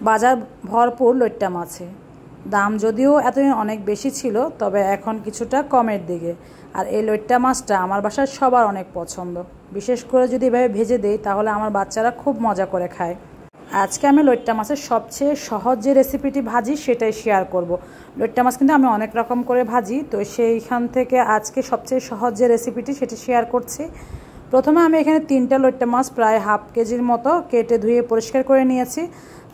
বাজার ভরপুর লইট্টা মাছে। দাম যদিও এতদিন অনেক বেশি ছিল, তবে এখন কিছুটা কমের দিকে। আর এই লইট্টা মাছটা আমার বাসার সবার অনেক পছন্দ। বিশেষ করে যদি এভাবে ভেজে দেই তাহলে আমার বাচ্চারা খুব মজা করে খায়। আজকে আমি লইট্টা মাছের সবচেয়ে সহজ যে রেসিপিটি ভাজি সেটাই শেয়ার করব। লইট্টা মাছ কিন্তু আমি অনেক রকম করে ভাজি, তো সেইখান থেকে আজকে সবচেয়ে সহজ যে রেসিপিটি সেটি শেয়ার করছি। প্রথমে আমি এখানে 3টা লইট্টা মাছ প্রায় হাফ কেজির মতো কেটে ধুয়ে পরিষ্কার করে নিয়েছি।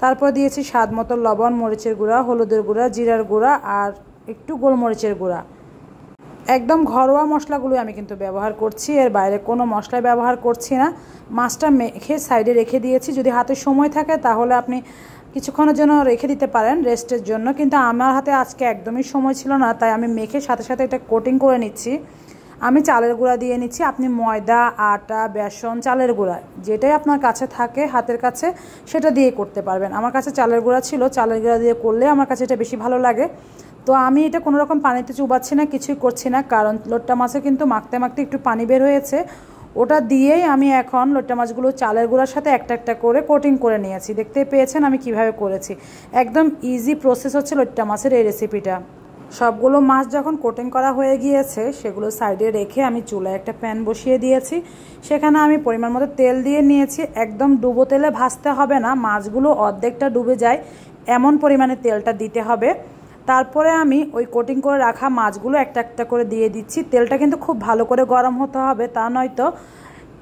তারপর দিয়েছি স্বাদ মতো লবণ, মরিচের গুঁড়া, হলুদের গুঁড়া, জিরার গুঁড়া আর একটু গোলমরিচের গুঁড়া। একদম ঘরোয়া মশলাগুলো আমি কিন্তু ব্যবহার করছি, এর বাইরে কোনো মশলা ব্যবহার করছি না। মাছটা মেখে সাইডে রেখে দিয়েছি। যদি হাতে সময় থাকে তাহলে আপনি কিছুক্ষণের জন্য রেখে দিতে পারেন রেস্টের জন্য, কিন্তু আমার হাতে আজকে একদমই সময় ছিল না, তাই আমি মেখে সাথে সাথে এটা কোটিং করে নিচ্ছি। আমি চালের গুঁড়া দিয়ে নিচ্ছি। আপনি ময়দা, আটা, বেসন, চালের গুঁড়া যেটাই আপনার কাছে থাকে হাতের কাছে সেটা দিয়ে করতে পারবেন। আমার কাছে চালের গুঁড়া ছিল, চালের গুঁড়া দিয়ে করলে আমার কাছে এটা বেশি ভালো লাগে। তো আমি এটা কোনো রকম পানিতে চুবাচ্ছি না, কিছুই করছি না, কারণ লইট্টা মাছে কিন্তু মাখতে মাখতে একটু পানি বের হয়েছে। ওটা দিয়েই আমি এখন লইট্টা মাছগুলো চালের গুঁড়ার সাথে একটা একটা করে কোটিং করে নিয়েছি। দেখতে পেয়েছেন আমি কিভাবে করেছি। একদম ইজি প্রসেস হচ্ছে লইট্টা মাছের এই রেসিপিটা। সবগুলো মাছ যখন কোটিং করা হয়ে গিয়েছে সেগুলো সাইডে রেখে আমি চুলায় একটা প্যান বসিয়ে দিয়েছি। সেখানে আমি পরিমাণ মতো তেল দিয়ে নিয়েছি। একদম ডুবো তেলে ভাজতে হবে না, মাছগুলো অর্ধেকটা ডুবে যায় এমন পরিমাণে তেলটা দিতে হবে। তারপরে আমি ওই কোটিং করে রাখা মাছগুলো একটা একটা করে দিয়ে দিচ্ছি। তেলটা কিন্তু খুব ভালো করে গরম হতে হবে, তা নয়তো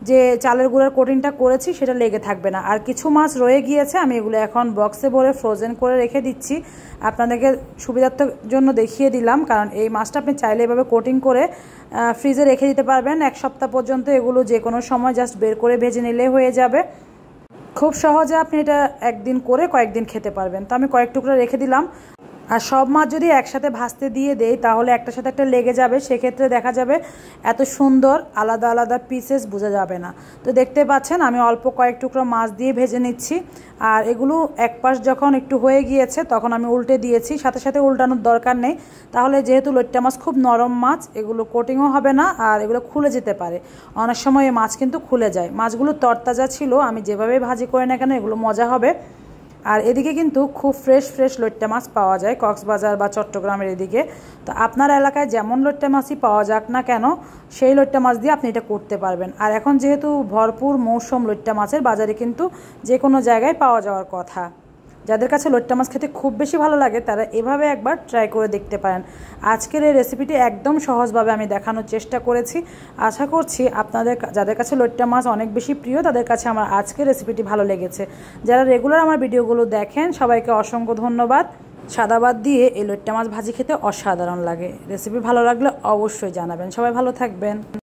যে চালের গুঁড়ার কোটিংটা করেছি সেটা লেগে থাকবে না। আর কিছু মাছ রয়ে গিয়েছে, আমি এগুলো এখন বক্সে ভরে ফ্রোজেন করে রেখে দিচ্ছি। আপনাদেরকে সুবিধার্থের জন্য দেখিয়ে দিলাম, কারণ এই মাছটা আপনি চাইলে এভাবে কোটিং করে ফ্রিজে রেখে দিতে পারবেন 1 সপ্তাহ পর্যন্ত। এগুলো যে কোনো সময় জাস্ট বের করে ভেজে নিলে হয়ে যাবে। খুব সহজে আপনি এটা একদিন করে কয়েকদিন খেতে পারবেন। তো আমি কয়েক টুকরা রেখে দিলাম। আর সব মাছ যদি একসাথে ভাজতে দিয়ে দেই তাহলে একটার সাথে একটা লেগে যাবে, সেক্ষেত্রে দেখা যাবে এত সুন্দর আলাদা আলাদা পিসেস বোঝা যাবে না। তো দেখতে পাচ্ছেন আমি অল্প কয়েক টুকরো মাছ দিয়ে ভেজে নিচ্ছি। আর এগুলো এক পাশ যখন একটু হয়ে গিয়েছে তখন আমি উল্টে দিয়েছি। সাথে সাথে উল্টানোর দরকার নেই, তাহলে যেহেতু লইট্টা মাছ খুব নরম মাছ, এগুলো কোটিংও হবে না আর এগুলো খুলে যেতে পারে। অনেক সময় এই মাছ কিন্তু খুলে যায়। মাছগুলো তরতাজা ছিল, আমি যেভাবে ভাজি করে না কেন এগুলো মজা হবে। আর এদিকে কিন্তু খুব ফ্রেশ ফ্রেশ লইট্টা মাছ পাওয়া যায় কক্সবাজার বা চট্টগ্রামের এদিকে। তো আপনার এলাকায় যেমন লইট্টা মাছই পাওয়া যাক না কেন, সেই লইট্টা মাছ দিয়ে আপনি এটা করতে পারবেন। আর এখন যেহেতু ভরপুর মৌসুম লইট্টা মাছের, বাজারে কিন্তু যে কোনো জায়গায় পাওয়া যাওয়ার কথা। যাদের কাছে লইট্টা মাছ খেতে খুব বেশি ভালো লাগে তারা এভাবে একবার ট্রাই করে দেখতে পারেন। আজকের এই রেসিপিটি একদম সহজভাবে আমি দেখানোর চেষ্টা করেছি। আশা করছি আপনাদের যাদের কাছে লইট্টা মাছ অনেক বেশি প্রিয় তাদের কাছে আমার আজকের রেসিপিটি ভালো লেগেছে। যারা রেগুলার আমার ভিডিওগুলো দেখেন সবাইকে অসংখ্য ধন্যবাদ। সাদা ভাত দিয়ে এই লইট্টা মাছ ভাজি খেতে অসাধারণ লাগে। রেসিপি ভালো লাগলে অবশ্যই জানাবেন। সবাই ভালো থাকবেন।